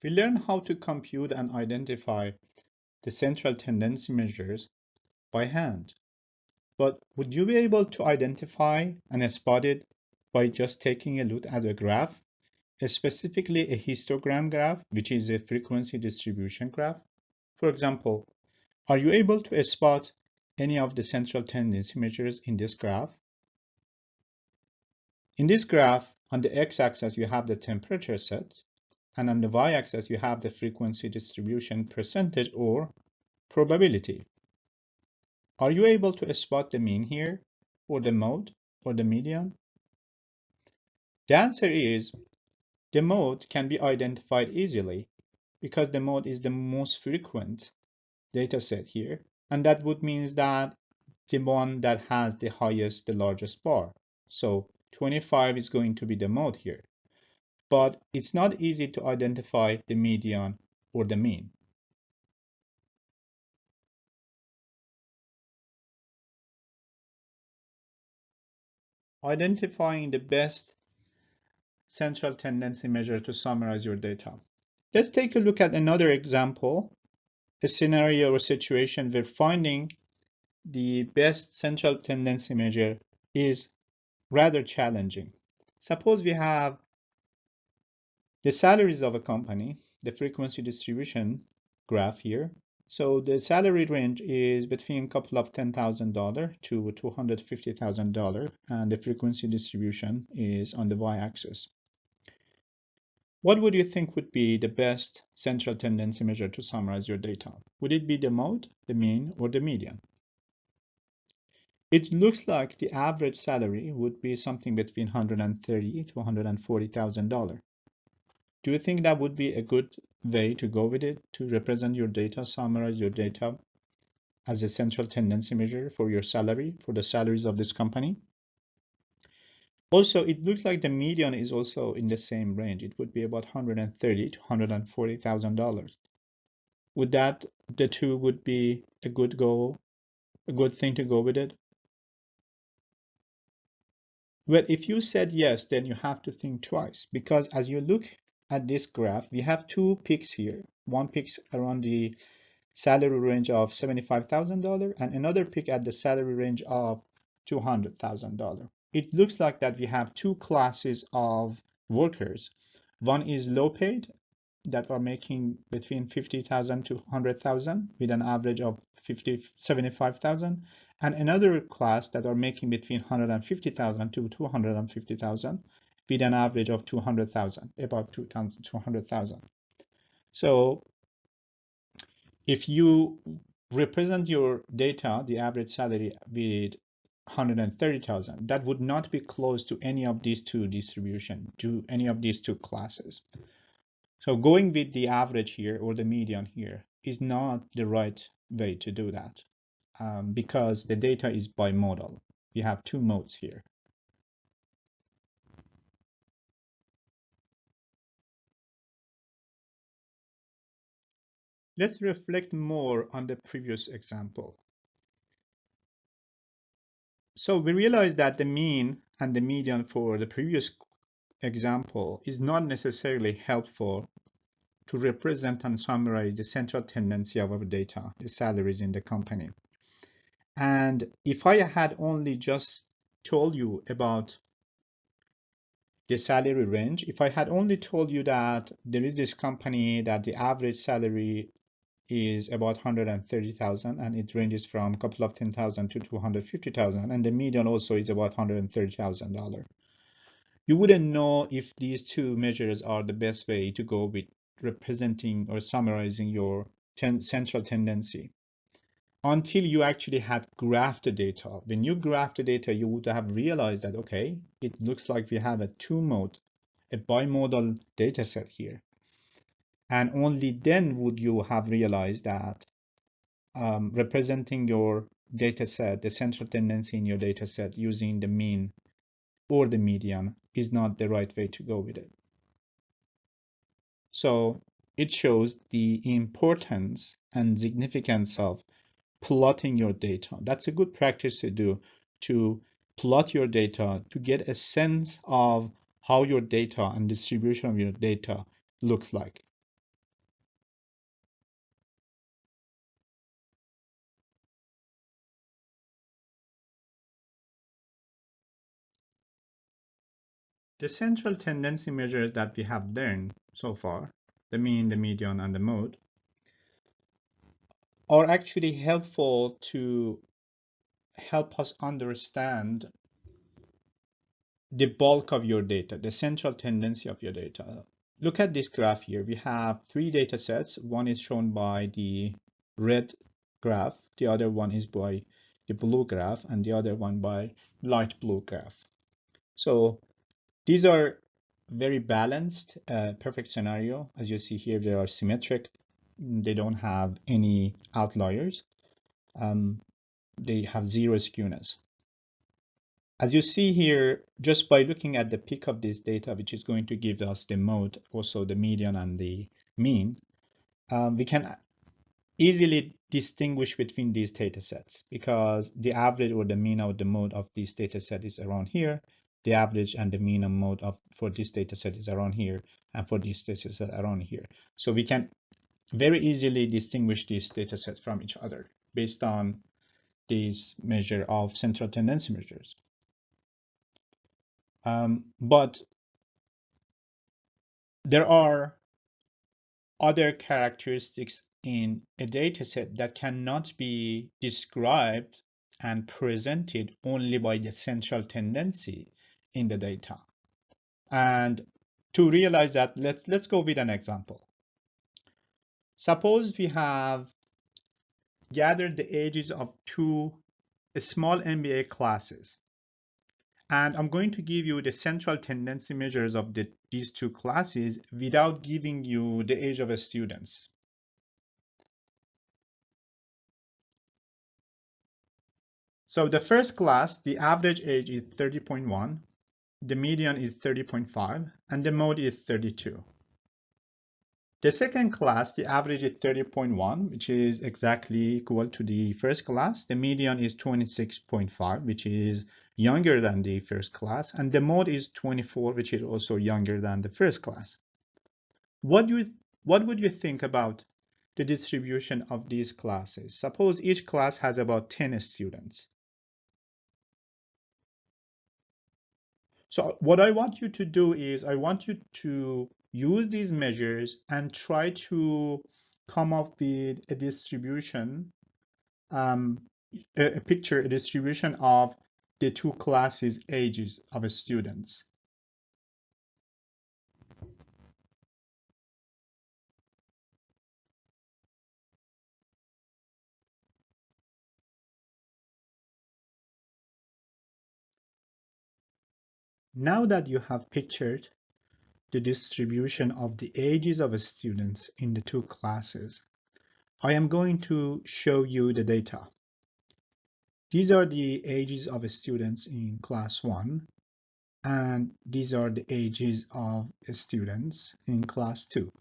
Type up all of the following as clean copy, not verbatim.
We learned how to compute and identify the central tendency measures by hand. But would you be able to identify and spot it by just taking a look at a graph, specifically a histogram graph, which is a frequency distribution graph? For example, are you able to spot any of the central tendency measures in this graph? In this graph, on the x-axis, you have the temperature set, and on the y-axis, you have the frequency distribution percentage or probability. Are you able to spot the mean here, or the mode, or the median? The answer is the mode can be identified easily because the mode is the most frequent data set here, and that would mean that the one that has the highest, the largest bar. So 25 is going to be the mode here, but it's not easy to identify the median or the mean. Identifying the best central tendency measure to summarize your data. Let's take a look at another example, a scenario or situation where finding the best central tendency measure is rather challenging. Suppose we have the salaries of a company, the frequency distribution graph here. So the salary range is between a couple of $10,000 to $250,000, and the frequency distribution is on the y-axis. What would you think would be the best central tendency measure to summarize your data? Would it be the mode, the mean, or the median? It looks like the average salary would be something between $130,000 to $140,000. Do you think that would be a good way to go with it, to represent your data, summarize your data as a central tendency measure for your salary, for the salaries of this company? Also, it looks like the median is also in the same range. It would be about $130,000 to $140,000. Would that the two would be a good thing to go with it? Well, if you said yes, then you have to think twice, because as you look at this graph, we have two peaks here. One peaks around the salary range of $75,000 and another peak at the salary range of $200,000. It looks like that we have two classes of workers. One is low paid that are making between 50,000 to 100,000 with an average of 75,000, and another class that are making between 150,000 to 250,000 with an average of 200,000, about 200,000. So if you represent your data, the average salary with 130,000, that would not be close to any of these two distribution, to any of these two classes. So going with the average here or the median here is not the right way to do that because the data is bimodal. We have two modes here. Let's reflect more on the previous example. So we realize that the mean and the median for the previous example is not necessarily helpful to represent and summarize the central tendency of our data, the salaries in the company. And if I had only just told you about the salary range, if I had only told you that there is this company that the average salary is about 130,000 and it ranges from a couple of 10,000 to 250,000 and the median also is about $130,000. You wouldn't know if these two measures are the best way to go with representing or summarizing your central tendency until you actually had graphed the data. When you graph the data, you would have realized that, okay, it looks like we have a two-mode, a bimodal data set here. And only then would you have realized that representing your data set, the central tendency in your data set using the mean or the median is not the right way to go with it. So it shows the importance and significance of plotting your data. That's a good practice to do, to plot your data to get a sense of how your data and distribution of your data looks like. The central tendency measures that we have learned so far, the mean, the median, and the mode, are actually helpful to help us understand the bulk of your data, the central tendency of your data. Look at this graph here. We have three data sets. One is shown by the red graph, the other one is by the blue graph, and the other one by light blue graph. So these are very balanced, perfect scenario. As you see here, they are symmetric. They don't have any outliers. They have zero skewness. As you see here, just by looking at the peak of this data, which is going to give us the mode, also the median and the mean, we can easily distinguish between these data sets because the average or the mean of the mode of this data set is around here. The average and the mean and mode for this data set is around here, and for this data set around here. So we can very easily distinguish these data sets from each other based on these measure of central tendency measures. But there are other characteristics in a dataset that cannot be described and presented only by the central tendency in the data. And to realize that, let's go with an example. Suppose we have gathered the ages of two small MBA classes. And I'm going to give you the central tendency measures of these two classes without giving you the age of the students. So the first class, the average age is 30.1, the median is 30.5, and the mode is 32. The second class, the average is 30.1, which is exactly equal to the first class. The median is 26.5, which is younger than the first class, and the mode is 24, which is also younger than the first class. What would you think about the distribution of these classes? Suppose each class has about 10 students. So what I want you to do is I want you to use these measures and try to come up with a distribution, a picture, a distribution of the two classes' ages of students. Now that you have pictured the distribution of the ages of students in the two classes, I am going to show you the data. These are the ages of students in class 1, and these are the ages of students in class 2.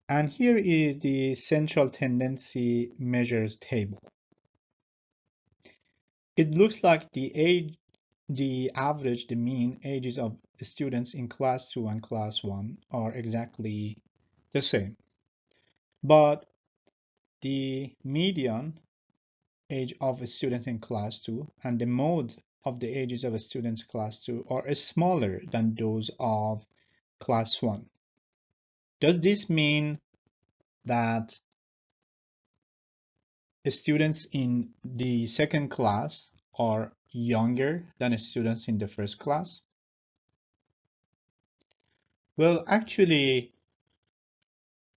And here is the central tendency measures table. It looks like the average, the mean ages of students in class 2 and class 1 are exactly the same. But the median age of students in class 2 and the mode of the ages of students class 2 are smaller than those of class 1. Does this mean that students in the second class are younger than students in the first class? Well, actually,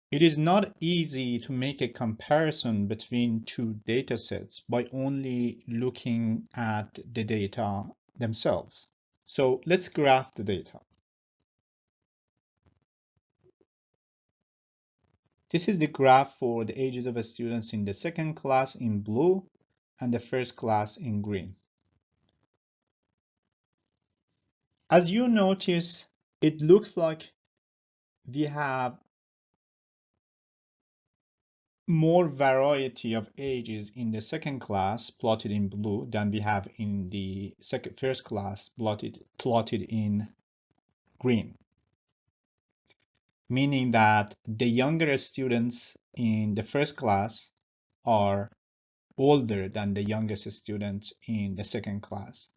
it is not easy to make a comparison between two data sets by only looking at the data themselves. So let's graph the data. This is the graph for the ages of students in the second class in blue and the first class in green. As you notice, it looks like we have more variety of ages in the second class plotted in blue than we have in the first class plotted in green, meaning that the younger students in the first class are older than the youngest students in the second class.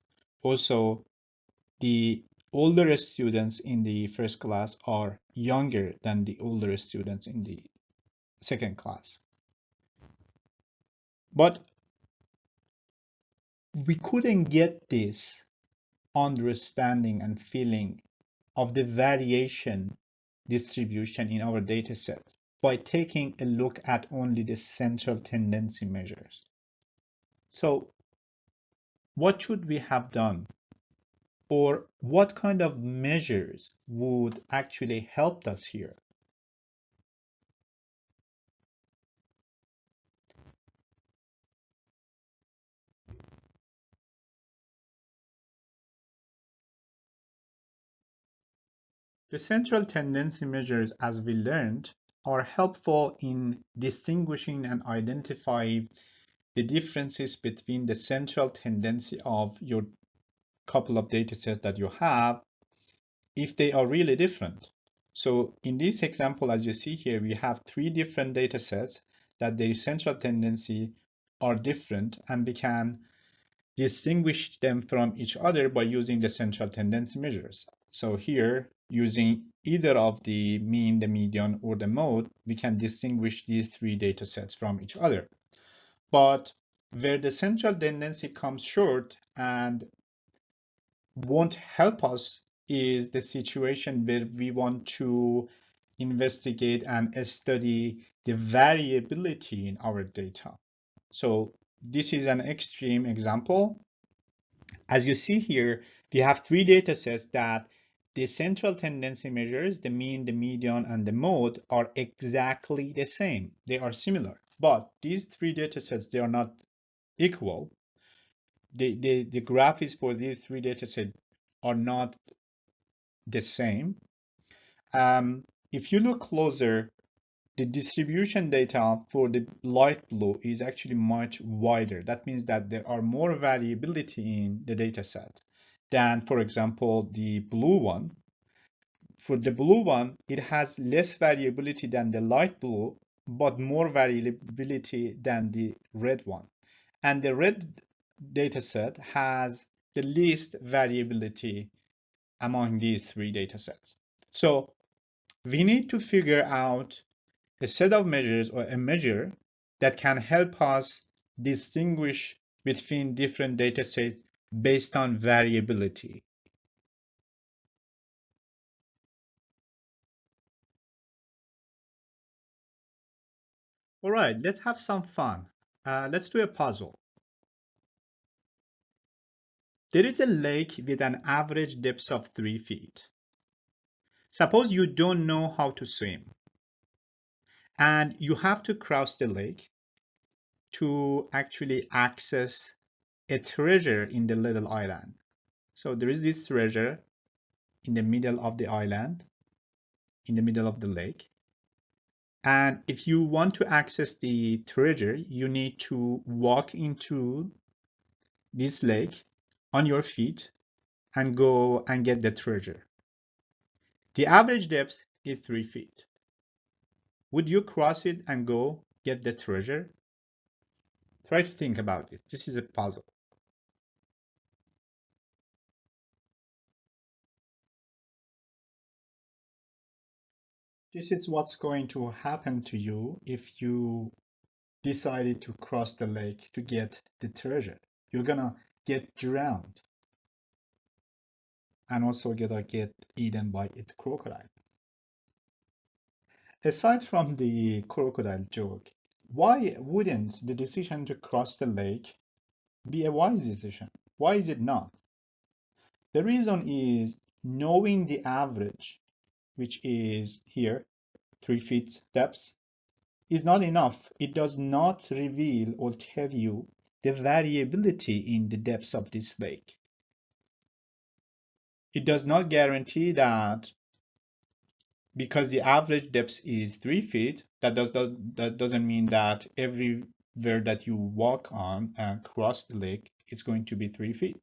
Also, the older students in the first class are younger than the older students in the second class. But we couldn't get this understanding and feeling of the variation distribution in our data set by taking a look at only the central tendency measures. So what should we have done? Or what kind of measures would actually help us here? The central tendency measures, as we learned, are helpful in distinguishing and identifying the differences between the central tendency of your couple of data sets that you have, if they are really different. So in this example, as you see here, we have three different data sets that their central tendency are different, and we can distinguish them from each other by using the central tendency measures. So here, using either of the mean, the median, or the mode, we can distinguish these three data sets from each other. But where the central tendency comes short and won't help us is the situation where we want to investigate and study the variability in our data. So this is an extreme example. As you see here, we have three data sets that the central tendency measures, the mean, the median, and the mode, are exactly the same. They are similar. But these three data sets, they are not equal. The graphics for these three data sets are not the same. If you look closer, the distribution data for the light blue is actually much wider. That means that there are more variability in the data set than, for example, the blue one. For the blue one, it has less variability than the light blue, but more variability than the red one. And the red data set has the least variability among these three data sets. So we need to figure out a set of measures or a measure that can help us distinguish between different data sets based on variability. All right, let's have some fun. Let's do a puzzle. There is a lake with an average depth of 3 feet. Suppose you don't know how to swim and you have to cross the lake to actually access a treasure in the little island. So there is this treasure in the middle of the island, in the middle of the lake. And if you want to access the treasure, you need to walk into this lake on your feet and go and get the treasure. The average depth is 3 feet. Would you cross it and go get the treasure? Try to think about it. This is a puzzle. This is what's going to happen to you if you decided to cross the lake to get the treasure. You're gonna get drowned and also gonna get eaten by a crocodile. Aside from the crocodile joke, why wouldn't the decision to cross the lake be a wise decision? Why is it not? The reason is knowing the average, which is here, 3 feet depth, is not enough. It does not reveal or tell you the variability in the depths of this lake. It does not guarantee that because the average depth is 3 feet, that doesn't mean that everywhere that you walk on and cross the lake, it's going to be 3 feet.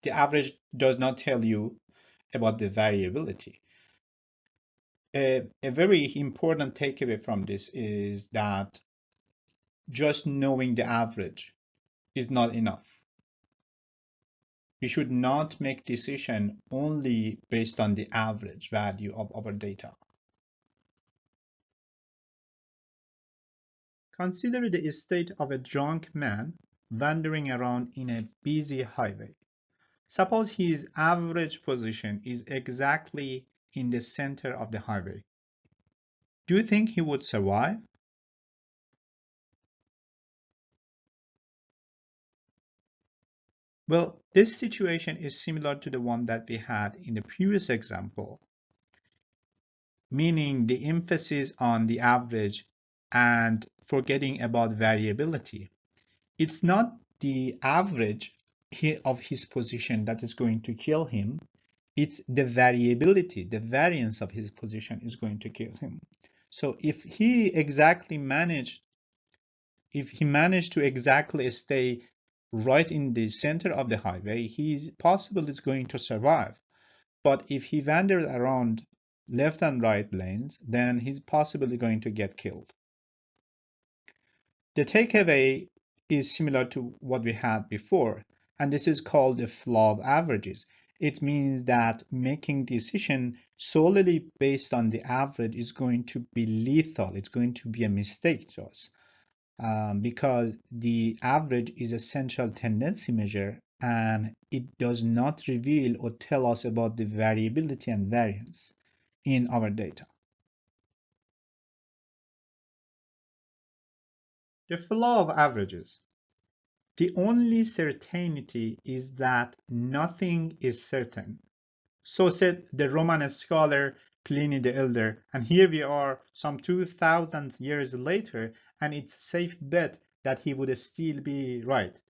The average does not tell you about the variability. A very important takeaway from this is that just knowing the average is not enough. We should not make decision only based on the average value of our data. Consider the state of a drunk man wandering around in a busy highway. Suppose his average position is exactly in the center of the highway. Do you think he would survive? Well, this situation is similar to the one that we had in the previous example, meaning the emphasis on the average and forgetting about variability. It's not the average of his position that is going to kill him. It's the variability, the variance of his position is going to kill him. So if he managed to exactly stay right in the center of the highway, he's possible is going to survive. But if he wanders around left and right lanes, then he's possibly going to get killed. The takeaway is similar to what we had before, and this is called the flaw of averages. It means that making decision solely based on the average is going to be lethal. It's going to be a mistake to us because the average is a central tendency measure and it does not reveal or tell us about the variability and variance in our data. The flaw of averages. The only certainty is that nothing is certain. So said the Roman scholar Pliny the Elder, and here we are some 2000 years later, and it's a safe bet that he would still be right.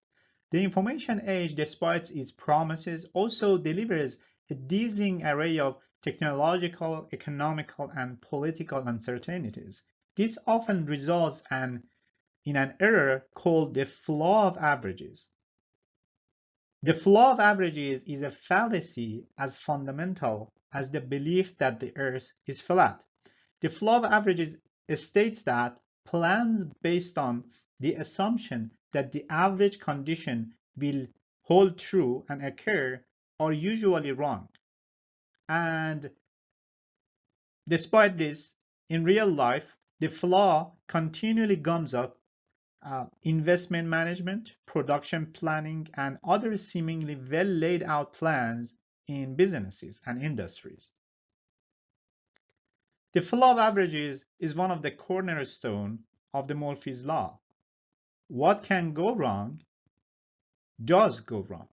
The information age, despite its promises, also delivers a dizzying array of technological, economical, and political uncertainties. This often results in an error called the flaw of averages. The flaw of averages is a fallacy as fundamental as the belief that the earth is flat. The flaw of averages states that plans based on the assumption that the average condition will hold true and occur are usually wrong. And despite this, in real life, the flaw continually gums up investment management, production planning, and other seemingly well laid out plans in businesses and industries. The flaw of averages is one of the cornerstone of the Murphy's law. What can go wrong does go wrong.